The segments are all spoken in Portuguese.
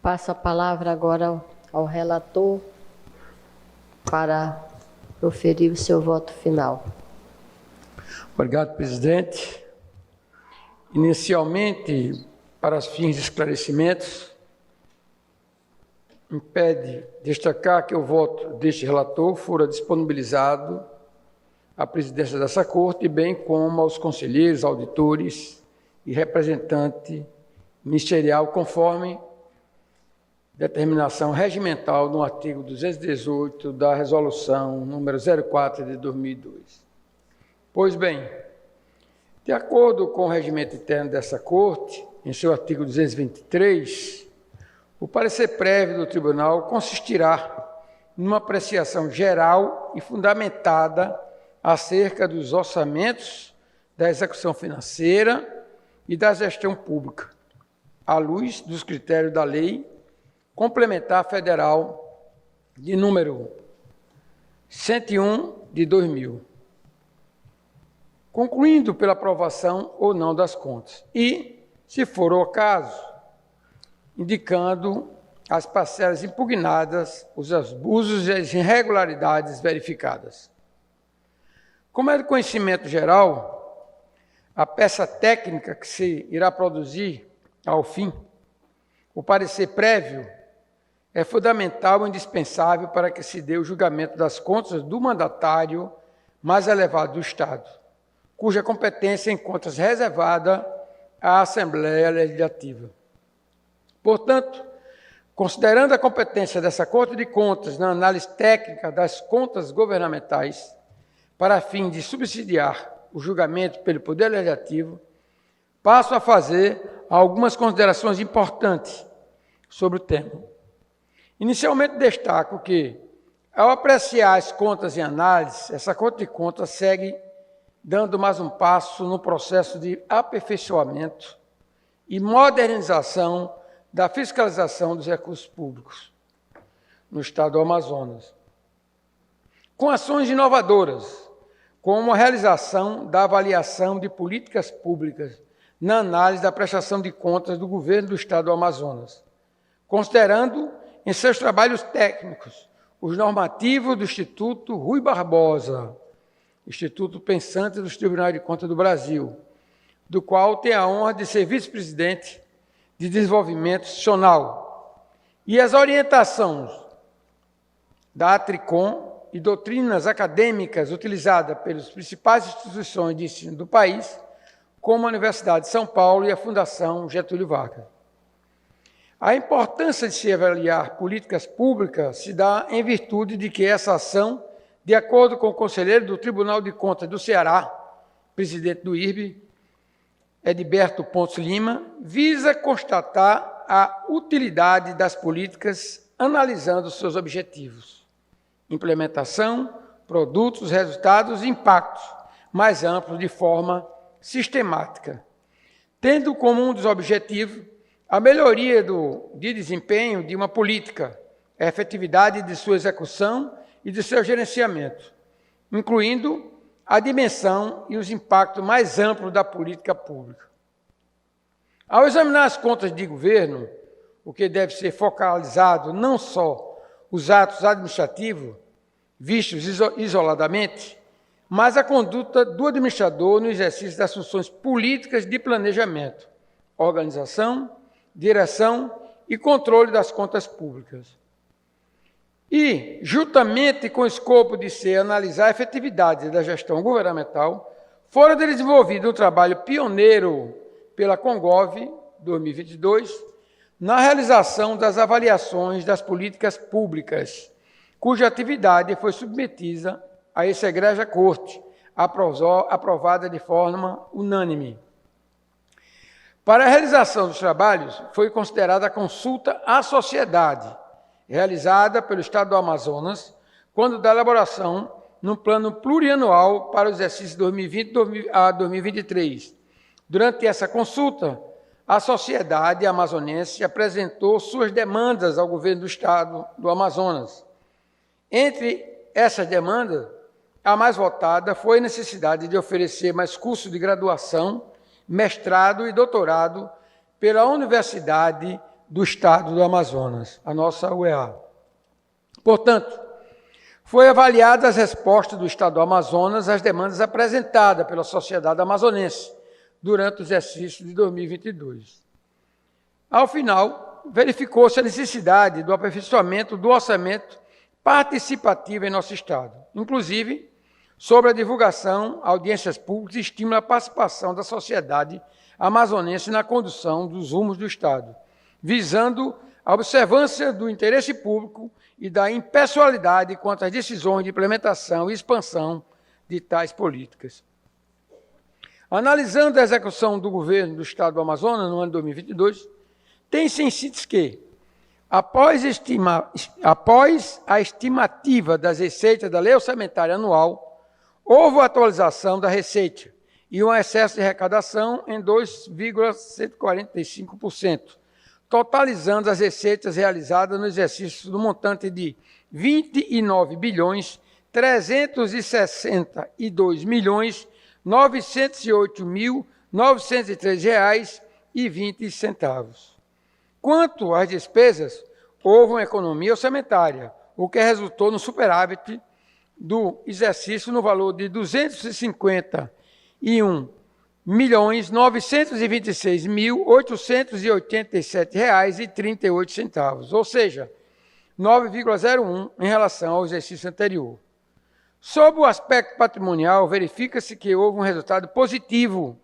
Passo a palavra agora ao relator para proferir o seu voto final. Obrigado, presidente. Inicialmente, para fins de esclarecimentos, impede destacar que o voto deste relator fora disponibilizado à presidência dessa Corte, bem como aos conselheiros, auditores e representante ministerial, conforme determinação regimental no artigo 218 da Resolução número 04 de 2002. Pois bem, de acordo com o regimento interno dessa Corte, em seu artigo 223, o parecer prévio do Tribunal consistirá numa apreciação geral e fundamentada acerca dos orçamentos, da execução financeira e da gestão pública, à luz dos critérios da Lei Complementar Federal de número 101 de 2000, concluindo pela aprovação ou não das contas e, se for o caso, indicando as parcelas impugnadas, os abusos e as irregularidades verificadas. Como é de conhecimento geral, a peça técnica que se irá produzir ao fim, o parecer prévio, é fundamental e indispensável para que se dê o julgamento das contas do mandatário mais elevado do Estado, cuja competência encontra-se reservada à Assembleia Legislativa. Portanto, considerando a competência dessa Corte de Contas na análise técnica das contas governamentais, para fim de subsidiar o julgamento pelo Poder Legislativo, passo a fazer algumas considerações importantes sobre o tema. Inicialmente, destaco que, ao apreciar as contas em análise, essa Corte de Contas segue dando mais um passo no processo de aperfeiçoamento e modernização da fiscalização dos recursos públicos no Estado do Amazonas, com ações inovadoras, como a realização da avaliação de políticas públicas na análise da prestação de contas do governo do Estado do Amazonas, considerando em seus trabalhos técnicos os normativos do Instituto Rui Barbosa, Instituto Pensante dos Tribunais de Contas do Brasil, do qual tem a honra de ser vice-presidente de Desenvolvimento Institucional, e as orientações da Atricom e doutrinas acadêmicas utilizadas pelas principais instituições de ensino do país, como a Universidade de São Paulo e a Fundação Getúlio Vargas. A importância de se avaliar políticas públicas se dá em virtude de que essa ação, de acordo com o conselheiro do Tribunal de Contas do Ceará, presidente do IRB, Edberto Pontes Lima, visa constatar a utilidade das políticas analisando seus objetivos, implementação, produtos, resultados e impactos mais amplos de forma sistemática, tendo como um dos objetivos a melhoria de desempenho de uma política, a efetividade de sua execução e de seu gerenciamento, incluindo a dimensão e os impactos mais amplos da política pública. Ao examinar as contas de governo, o que deve ser focalizado não só os atos administrativos, vistos isoladamente, mas a conduta do administrador no exercício das funções políticas de planejamento, organização, direção e controle das contas públicas. E, juntamente com o escopo de se analisar a efetividade da gestão governamental, fora desenvolvido um trabalho pioneiro pela Congov 2022 na realização das avaliações das políticas públicas, cuja atividade foi submetida a essa egrégia Corte, aprovada de forma unânime. Para a realização dos trabalhos, foi considerada a consulta à sociedade, realizada pelo Estado do Amazonas, quando da elaboração num plano plurianual para o exercício 2020 a 2023. Durante essa consulta, a sociedade amazonense apresentou suas demandas ao governo do Estado do Amazonas. Entre essas demandas, a mais votada foi a necessidade de oferecer mais cursos de graduação, mestrado e doutorado pela Universidade do Estado do Amazonas, a nossa UEA. Portanto, foi avaliada as respostas do Estado do Amazonas às demandas apresentadas pela sociedade amazonense durante o exercício de 2022. Ao final, verificou-se a necessidade do aperfeiçoamento do orçamento participativo em nosso Estado, inclusive sobre a divulgação, audiências públicas e estímulo à participação da sociedade amazonense na condução dos rumos do Estado, visando a observância do interesse público e da impessoalidade quanto às decisões de implementação e expansão de tais políticas. Analisando a execução do governo do Estado do Amazonas no ano de 2022, tem-se em síntese que, após a estimativa das receitas da Lei Orçamentária Anual, houve a atualização da receita e um excesso de arrecadação em 2,145%, totalizando as receitas realizadas no exercício do montante de R$ 29.962.908.903,20. Quanto às despesas, houve uma economia orçamentária, o que resultou no superávit do exercício no valor de R$ 251.926.887,38, ou seja, 9,01 em relação ao exercício anterior. Sob o aspecto patrimonial, verifica-se que houve um resultado positivo,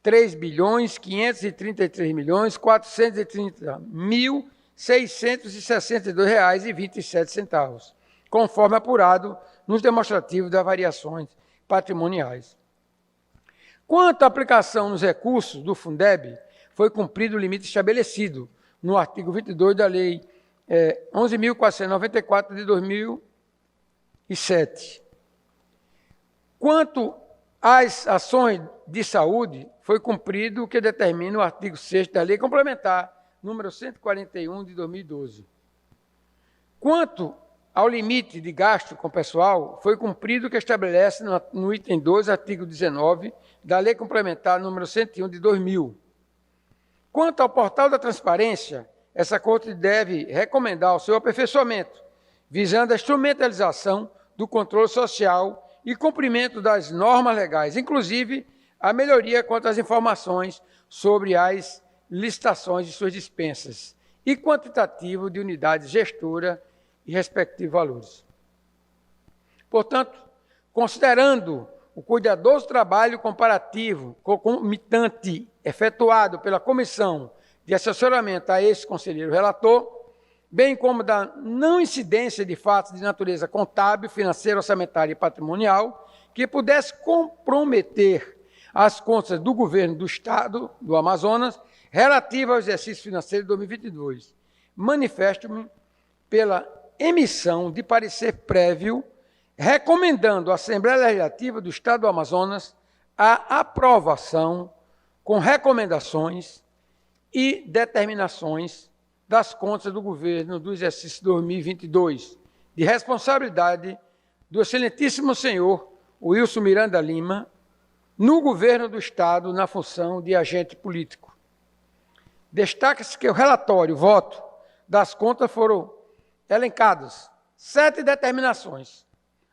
R$ 3.533.430.662,27, conforme apurado nos demonstrativos das variações patrimoniais. Quanto à aplicação nos recursos do Fundeb, foi cumprido o limite estabelecido no artigo 22 da Lei 11.494 de 2007. Quanto às ações de saúde, foi cumprido o que determina o artigo 6º da Lei Complementar número 141 de 2012. Quanto ao limite de gasto com pessoal, foi cumprido o que estabelece no item 2, artigo 19, da Lei Complementar número 101 de 2000. Quanto ao portal da transparência, essa Corte deve recomendar o seu aperfeiçoamento, visando a instrumentalização do controle social e cumprimento das normas legais, inclusive a melhoria quanto às informações sobre as licitações de suas dispensas e quantitativo de unidades gestora e respectivos valores. Portanto, considerando o cuidadoso trabalho comparativo concomitante efetuado pela Comissão de Assessoramento a esse conselheiro relator, bem como da não incidência de fatos de natureza contábil, financeira, orçamentária e patrimonial, que pudesse comprometer as contas do governo do Estado do Amazonas relativa ao exercício financeiro de 2022. Manifesto-me pela emissão de parecer prévio, recomendando à Assembleia Legislativa do Estado do Amazonas a aprovação com recomendações e determinações das contas do governo do exercício 2022, de responsabilidade do excelentíssimo senhor Wilson Miranda Lima, no governo do Estado, na função de agente político. Destaca-se que o relatório, voto das contas foram elencadas 7 determinações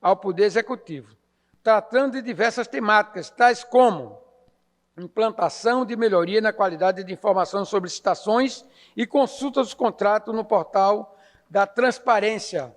ao Poder Executivo, tratando de diversas temáticas, tais como implantação de melhoria na qualidade de informação sobre licitações e consultas dos contratos no portal da transparência,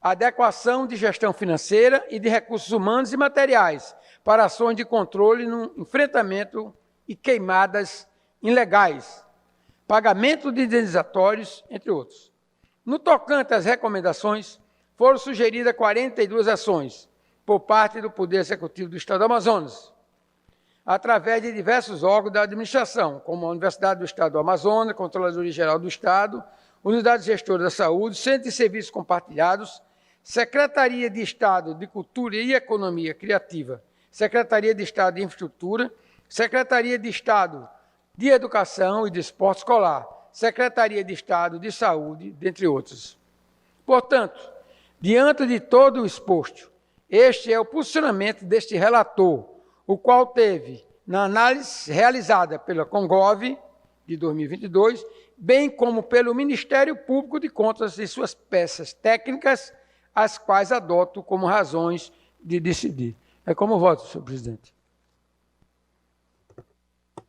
adequação de gestão financeira e de recursos humanos e materiais para ações de controle no enfrentamento e queimadas ilegais, pagamento de indenizatórios, entre outros. No tocante às recomendações, foram sugeridas 42 ações por parte do Poder Executivo do Estado do Amazonas, através de diversos órgãos da administração, como a Universidade do Estado do Amazonas, Controladoria Geral do Estado, Unidade Gestora da Saúde, Centro de Serviços Compartilhados, Secretaria de Estado de Cultura e Economia Criativa, Secretaria de Estado de Infraestrutura, Secretaria de Estado de Educação e de Esporte Escolar, Secretaria de Estado de Saúde, dentre outros. Portanto, diante de todo o exposto, este é o posicionamento deste relator, o qual teve, na análise realizada pela Congov de 2022, bem como pelo Ministério Público de Contas e suas peças técnicas, as quais adoto como razões de decidir. É como voto, senhor presidente.